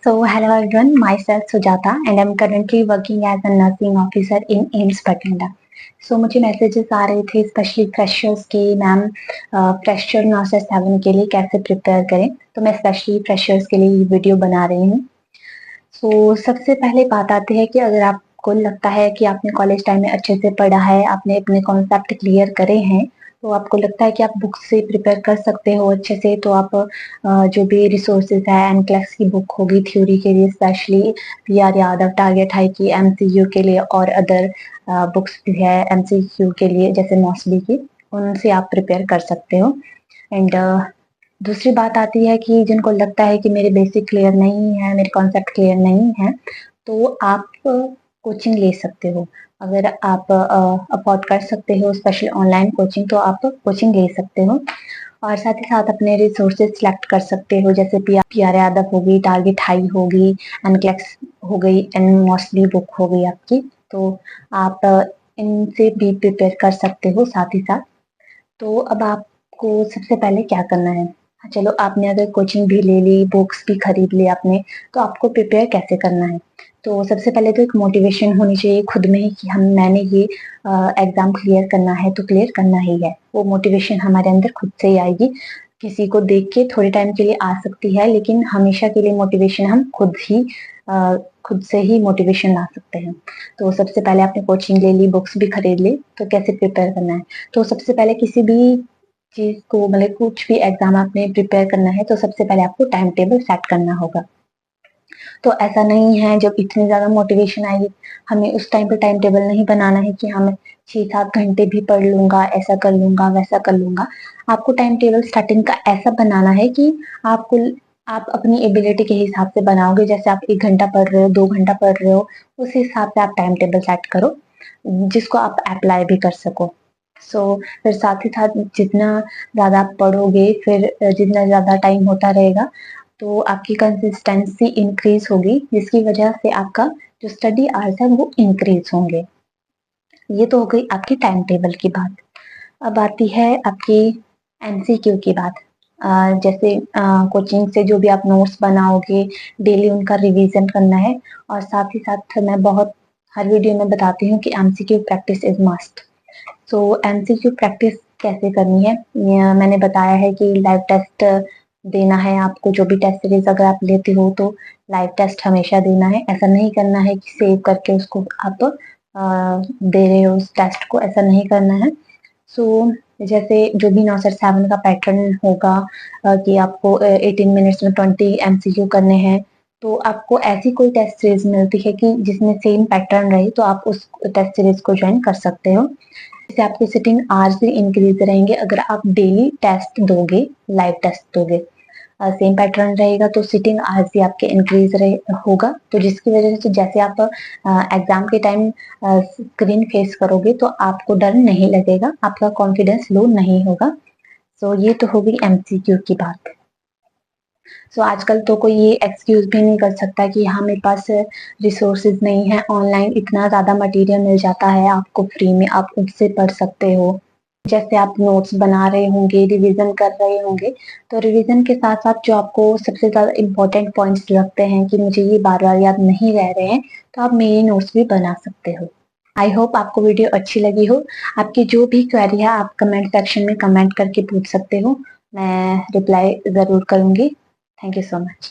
Hello everyone, myself Sujata and I'm currently working as a nursing officer in AIIMS Bathinda. मुझे messages आ रहे थे specially freshers के, ma'am fresher नर्सर 7 के लिए कैसे प्रिपेयर करें, तो मैं स्पेशली फ्रेशर्स के लिए ये वीडियो बना रही हूँ। सबसे पहले बात आती है कि अगर आपको लगता है कि आपने कॉलेज टाइम में अच्छे से पढ़ा है, आपने अपने कॉन्सेप्ट क्लियर करे हैं, तो आपको लगता है कि आप बुक से प्रिपेयर कर सकते हो अच्छे से, तो आप जो भी रिसोर्सेज है एनक्लेक्स की बुक होगी थ्योरी के लिए, specially PR Yadav target high की एमसीक्यू के लिए, और अदर बुक्स भी है एमसीक्यू के लिए जैसे मॉसबी की, उनसे आप प्रिपेयर कर सकते हो। एंड दूसरी बात आती है कि जिनको लगता है कि मेरे बेसिक क्लियर नहीं है, मेरे कॉन्सेप्ट क्लियर नहीं है, तो आप कोचिंग ले सकते हो। अगर आप अफोर्ड कर सकते हो स्पेशली ऑनलाइन कोचिंग, तो आप कोचिंग ले सकते हो और साथ ही साथ अपने रिसोर्सेज सिलेक्ट कर सकते हो, जैसे पीआर यादव होगी, टारगेट हाई होगी, एनक्लेक्स हो गई, एंड मॉसबी बुक हो गई आपकी, तो आप इनसे भी प्रिपेयर कर सकते हो साथ ही साथ। तो अब आपको सबसे पहले क्या करना है, चलो आपने अगर कोचिंग भी ले ली, बुक्स भी खरीद ली आपने, तो आपको प्रिपेयर कैसे करना है। तो सबसे पहले तो एक मोटिवेशन होनी चाहिए खुद में ही कि मैंने ये एग्जाम क्लियर करना है, तो क्लियर करना ही है। वो मोटिवेशन हमारे अंदर खुद से ही आएगी, किसी को देख के थोड़े टाइम के लिए आ सकती है, लेकिन हमेशा के लिए मोटिवेशन हम खुद से ही मोटिवेशन ला सकते हैं। तो सबसे पहले आपने कोचिंग ले ली, बुक्स भी खरीद ली, तो कैसे प्रिपेयर करना है। तो सबसे पहले किसी भी चीज को, मतलब कुछ भी एग्जाम आपने प्रिपेयर करना है, तो सबसे पहले आपको टाइम टेबल सेट करना होगा। तो ऐसा नहीं है जब इतनी ज्यादा मोटिवेशन आएगी, हमें उस टाइम पे टाइम टेबल नहीं बनाना है कि हमें 6-7 घंटे भी पढ़ लूंगा, ऐसा कर लूंगा, वैसा कर लूंगा। आपको टाइम टेबल स्टार्टिंग का ऐसा बनाना है कि आप अपनी एबिलिटी के हिसाब से बनाओगे। जैसे आप 1 घंटा पढ़ रहे हो, 2 घंटा पढ़ रहे हो, उस हिसाब से आप टाइम टेबल सेट करो जिसको आप अप्लाई भी कर सको। फिर साथ ही साथ जितना ज्यादा आप पढ़ोगे, फिर जितना ज्यादा टाइम होता रहेगा, तो आपकी कंसिस्टेंसी इंक्रीज होगी, जिसकी वजह से आपका जो स्टडी आवर्स है वो इंक्रीज होंगे। ये तो हो गई आपकी टाइम टेबल की बात। अब आती है आपकी एमसीक्यू की बात। जैसे कोचिंग से जो भी आप नोट्स बनाओगे, डेली उनका रिवीजन करना है, और साथ ही साथ मैं बहुत हर वीडियो में बताती हूँ कि MCQ practice is must. MCQ practice कैसे करनी है, मैंने बताया है कि लाइव टेस्ट देना है आपको। जो भी टेस्ट सीरीज अगर आप लेते हो, तो लाइव टेस्ट हमेशा देना है। ऐसा नहीं करना है कि सेव करके उसको आप दे रहे हो उस टेस्ट को, ऐसा नहीं करना है। जैसे जो भी नौसर 7 का पैटर्न होगा कि आपको 18 मिनट्स में 20 एमसीक्यू करने हैं, तो आपको ऐसी कोई टेस्ट सीरीज मिलती है कि जिसमें सेम पैटर्न रहे, तो आप उस टेस्ट सीरीज को ज्वाइन कर सकते हो। इससे आपके सिटिंग आवर्स भी इंक्रीज रहेंगे अगर आप डेली टेस्ट दोगे, लाइव टेस्ट दोगे। सेम पैटर्न रहेगा तो सिटिंग आवर्स भी आपके इंक्रीज होगा, तो जिसकी वजह से जैसे आप एग्जाम के टाइम स्क्रीन फेस करोगे, तो आपको डर नहीं लगेगा, आपका कॉन्फिडेंस लो नहीं होगा। ये तो हो गई एमसीक्यू की बात। आजकल तो कोई ये एक्सक्यूज भी नहीं कर सकता कि हाँ मेरे पास रिसोर्सेज नहीं है, ऑनलाइन इतना ज्यादा मटेरियल मिल जाता है आपको फ्री में, आप उससे पढ़ सकते हो। जैसे आप नोट्स बना रहे होंगे, रिवीजन कर रहे होंगे, तो रिवीजन के साथ साथ जो आपको सबसे ज्यादा इम्पोर्टेंट पॉइंट्स लगते हैं कि मुझे ये बार बार याद नहीं रह रहे हैं, तो आप मेरी नोट्स भी बना सकते हो। आई होप आपको वीडियो अच्छी लगी हो। आपकी जो भी क्वेरी है आप कमेंट सेक्शन में कमेंट करके पूछ सकते हो, मैं रिप्लाई जरूर करूंगी। Thank you so much.